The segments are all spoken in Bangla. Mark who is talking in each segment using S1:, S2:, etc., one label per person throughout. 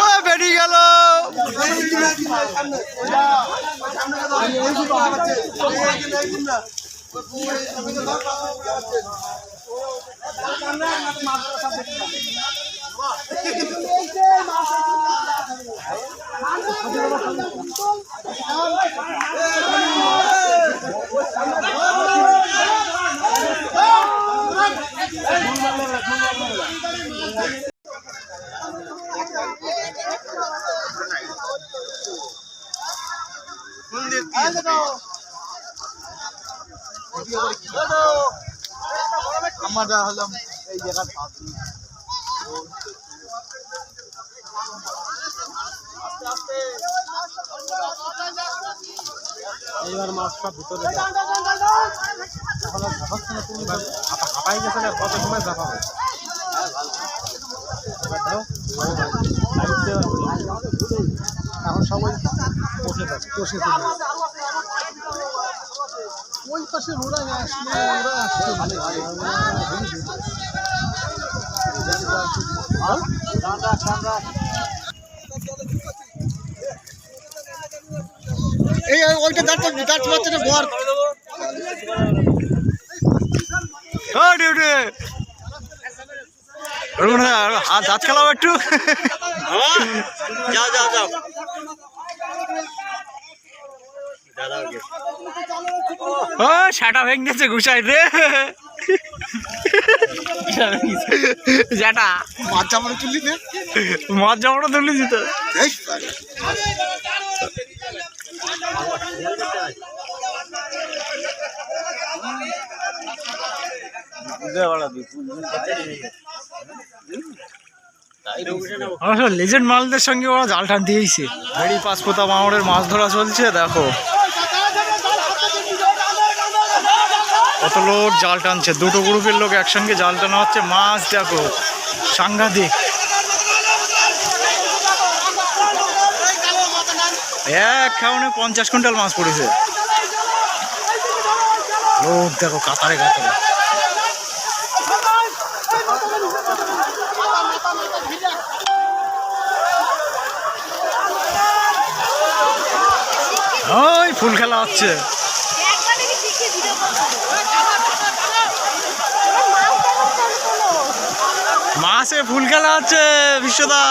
S1: ও বেরিয়ে গেল। আমরা হলাম এই জায়গার এইবার মাছটা ভিতরে হাঁপাই গেছে না, কত সময় যাবে এখন সবাই কষে ওই পাশে ওরা আসলে এই ওইটা দাঁড়াতে পারছে না ঘর হাত খেলাও একটু যাও যাও যাও ও সেটা ভেঙেছে ঘুষাই রে যেটা মাছ জামানো তুলি দে, মাছ জামানো তুলি দিত লেজেন্ড মালদের সঙ্গে ওরা জাল টান দিয়েছে। ভেড়ি পাঁচপোতা মামড়ের মাছ ধরা চলছে। দেখো কত লোক জাল টানছে, দুটো গ্রুপের লোক একসঙ্গে জাল টানা হচ্ছে। মাছ দেখো সাংঘাতিক, এক খাওয়ানে 50 কুইন্টাল মাছ পড়েছে। লোক দেখো কাতারে কাতারে। ওই ফুল খেলা হচ্ছে, মাছে ফুল খেলা হচ্ছে। বিশ্বদা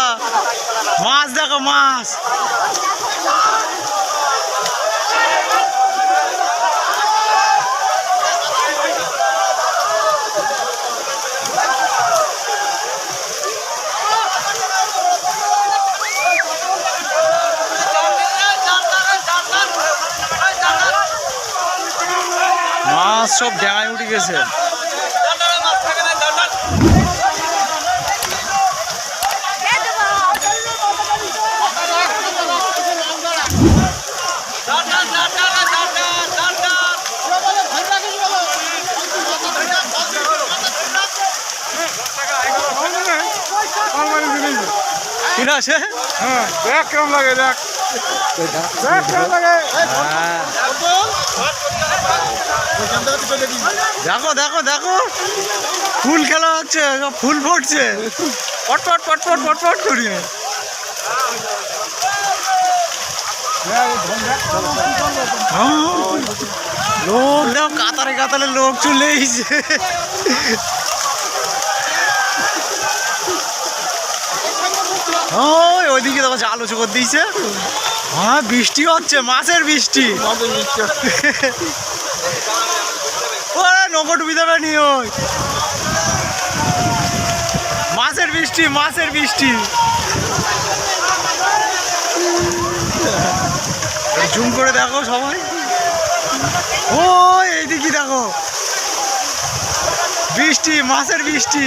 S1: মাছ দেখো, মাছ মাছ সব ডাঙায় উঠে গেছে। ঠিক আছে, হ্যাঁ দেখ কেমন লাগে, দেখ কেমন লাগে। দেখো দেখো দেখো ফুল খেলা হচ্ছে, সব ফুল ফুটছে পটপট পটপট পটপট করিয়ে। লোক দেখো কাতারে কাতারে লোক চলে এসেছে। ওইদিকে দেখো জাল উঁচু করে দিয়েছে। হ্যাঁ বৃষ্টি হচ্ছে, মাছের বৃষ্টি। নৌকো ডুবি দেবে নি, ওই মাছের বৃষ্টি, মাছের বৃষ্টি। জুম করে দেখো সবাই, ও এইদিকে দেখো বৃষ্টি, মাছের বৃষ্টি।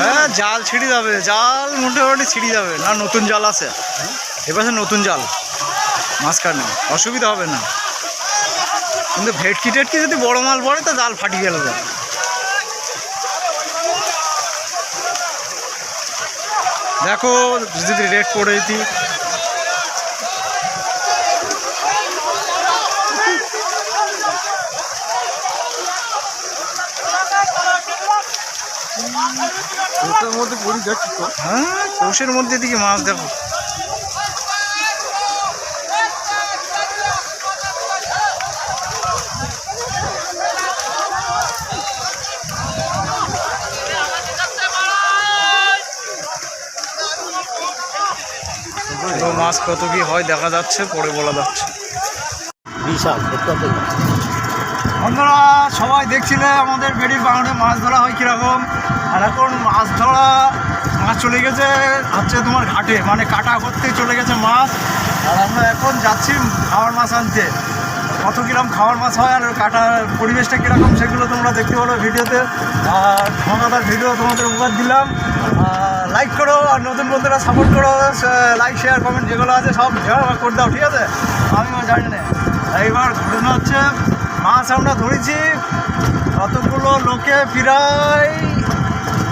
S1: হ্যাঁ জাল ছিঁড়ে যাবে, জাল মোটামুটি ছিঁড়ে যাবে না। নতুন জাল আছে এপাশে, নতুন জাল মাঝখানে, অসুবিধা হবে না। কিন্তু ভেটকি টেটকি যদি বড় মাল পড়ে তো জাল ফাটিয়ে গেল। দেখো যদি রেট পড়ে দিতি। হ্যাঁ কোষের মধ্যে দিকে মাছ দেখো। মাছ কত কি হয় দেখা যাচ্ছে, পরে বলা যাচ্ছে। বন্ধুরা সবাই দেখছিলে আমাদের বেড়ির বাংলায় মাছ ধরা হয় কীরকম। আর এখন মাছ ধরা, মাছ চলে গেছে হচ্ছে তোমার ঘাটে, মানে কাটা করতে চলে গেছে মাছ। আর আমরা এখন যাচ্ছি খাওয়ার মাছ আনতে। কত কিরকম খাওয়ার মাছ হয় আর কাটার পরিবেশটা কীরকম সেগুলো তোমরা দেখতে পারো ভিডিওতে। আর ধন্যবাদ, ভিডিও তোমাদের উপহার দিলাম। লাইক করো, আর নতুন বন্ধুরা সাপোর্ট করো, লাইক শেয়ার কমেন্ট যেগুলো আছে সব করে দাও, ঠিক আছে? আমিও জানি না। এইবার ঘটনা হচ্ছে মাছ আমরা ধরেছি কতগুলো লোকে, প্রায়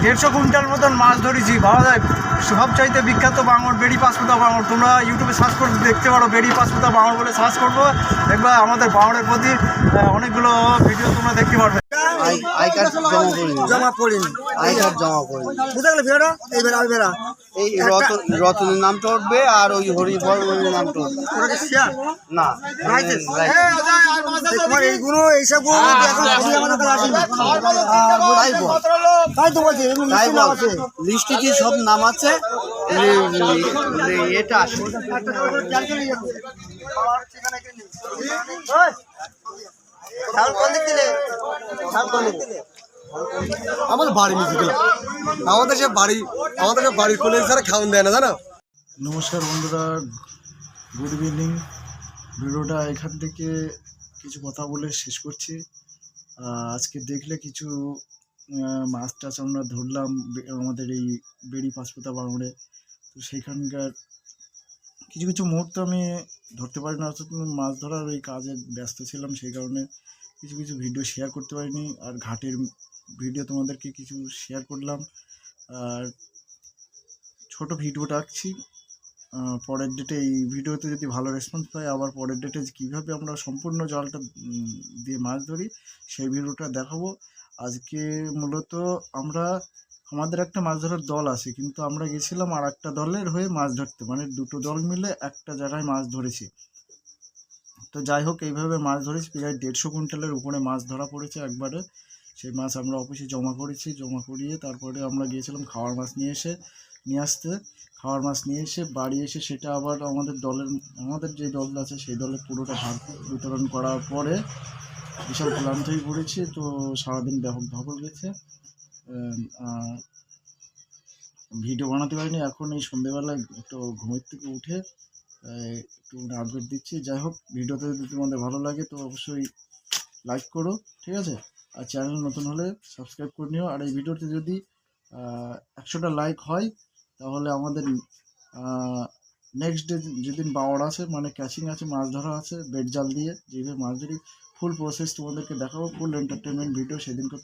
S1: 150 কুইন্টাল মতন মাছ ধরেছি। ভাবা যায় সবচাইতে বিখ্যাত বাঙর, বেড়ি পাঁচপুতা বাঙর। তোমরা ইউটিউবে সার্চ করে দেখতে পারো, বেড়ি পাঁচপুতা বাঙর বলে সার্চ করবো, দেখবা আমাদের বাঙরের প্রতি অনেকগুলো ভিডিও তোমরা দেখতে পারবে।
S2: আই কার্ড জমা করিনি, আই কার্ড জমা করিনি। বুঝতে গেলে ফেরা এই বেড়া ওই বেড়া, এই রতনের নামটা উঠবে আর ওই হরিফল নামটা উঠবে না। তোমার এইগুলো এইসবগুলো তাই তো বলছি, লিস্টে যে সব নাম আছে এটা আসে।
S3: আমাদের বাড়ি নিচে গেলাম, আমাদের সে বাড়ি খুলে ছাড়া খাওয়ান দেয় না, জানো।
S1: নমস্কার বন্ধুরা, গুড ইভিনিং। ভিডিওটা এখান থেকে কিছু কথা বলে শেষ করছি। আজকে দেখলে কিছু মাছ টাছ আমরা ধরলাম আমাদের এই বেড়ি পাঁচপুতা বাঙড়ে। তো সেইখানকার কিছু কিছু মুহূর্ত আমি ধরতে পারি না, অর্থাৎ মাছ ধরার ওই কাজে ব্যস্ত ছিলাম, সেই কারণে কিছু কিছু ভিডিও শেয়ার করতে পারিনি। আর ঘাটের ভিডিও তোমাদেরকে কিছু শেয়ার করলাম। আর ছোট ভিডিও রাখছি, পরের ডেটে এই ভিডিওতে যদি ভালো রেসপন্স পাই, আবার পরের ডেটে কীভাবে আমরা সম্পূর্ণ জালটা দিয়ে মাছ ধরি সেই ভিডিওটা দেখাবো। আজকে মূলত আমাদের একটা মাছ ধরার দল আছে, কিন্তু আমরা গেছিলাম আর একটা দলের হয়ে মাছ ধরতে, মানে দুটো দল মিলে একটা জায়গায় মাছ ধরেছি। তো যাই হোক, এইভাবে মাছ ধরেছি, প্রায় 150 কুইন্টালের উপরে মাছ ধরা পড়েছে একবারে। সেই মাছ আমরা অফিসে জমা করেছি, জমা করিয়ে তারপরে আমরা গিয়েছিলাম খাওয়ার মাছ নিয়ে আসতে। খাওয়ার মাছ নিয়ে এসে বাড়ি এসে সেটা আবার আমাদের যে দল আছে সেই দলের পুরোটা ভাগ বিতরণ করার পরে বিশাল ক্লান্ত হয়ে পড়েছি। তো সারাদিন ব্যাপক ধকল গেছে, ভিডিও বানাতে পারিনি। এখন এই সন্ধ্যেবেলায় একটু ঘুমের থেকে উঠে একটু আপডেট দিচ্ছি। যাই হোক, ভিডিওতে যদি তোমাদের ভালো লাগে তো অবশ্যই লাইক করো, ঠিক আছে? আর চ্যানেল নতুন হলে সাবস্ক্রাইব করে নিও। আর এই ভিডিওতে যদি 100টা লাইক হয় তাহলে আমাদের নেক্সট ডে যেদিন বাওয়ার আছে, মানে ক্যাচিং আছে, মাছ ধরা আছে বেড জাল দিয়ে, যেভাবে মাছ ধরি ফুল প্রসেস তোমাদেরকে দেখাবো, ফুল এন্টারটেনমেন্ট ভিডিও সেদিনকে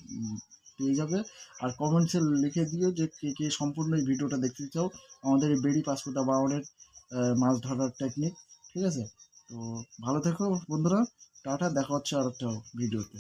S1: পেয়ে যাবে। আর কমেন্টসে লিখে দিও যে কে সম্পূর্ণ এই ভিডিওটা দেখতে চাও, আমাদের এই বেড়ি পাঁচপুতা বাওয়ারের মাছ ধরার টেকনিক, ঠিক আছে? তো ভালো থেকো বন্ধুরা, টাটা, দেখা হচ্ছে আর একটা ভিডিওতে।